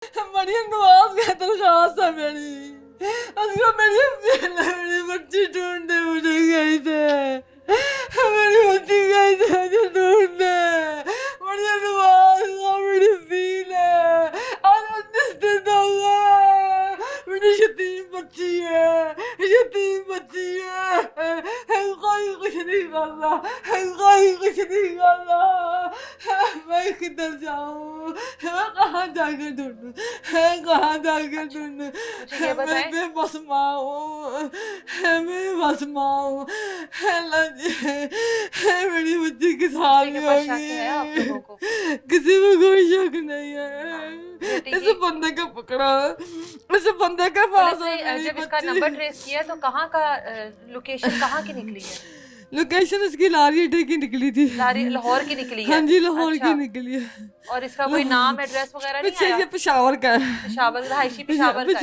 बड़ी नवाज का दरखास्त है मेरी, उसको मेरी बच्ची ढूंढने मुझे गई थे, मेरी बच्ची गई थे मुझे ढूंढने। बड़ी नवाज का मेरी फील है, आज 19 दिन हो गए, मेरी यतीम बच्ची है, यतीम बच्ची है, कोई कुछ नहीं कर रहा, कोई कुछ नहीं कर रहा। मैं किधर जाऊँ, मैं कहाँ जाकर ढूंढूं, मैं कहाँ जाकर ढूंढूं। मुझे ये बताएं, मैं बस माँ हूँ, मैं बस माँ हूँ। अल्लाह जी, मेरी बच्ची किस हाल किसी के में ऊपर शक है आप होगी, लोगों को? किसी में कोई शक नहीं है। बेटी इस की बंदे को पकड़ा, इस बंदे के पास पुलिस है ने मेरी जब इसका बच्ची। नंबर ट्रेस किया तो कहाँ का लोकेशन कहाँ की निकली है? लोकेशन उसकी लारी अड्डे की निकली थी। लाहौर की निकली हाँ है। जी, लाहौर की अच्छा, निकली है। और इसका कोई लाहौर, नाम एड्रेस वगैरह नहीं पीछे आया? ये पेशावर का है। पेशावर, रहायशी पेशावर का है।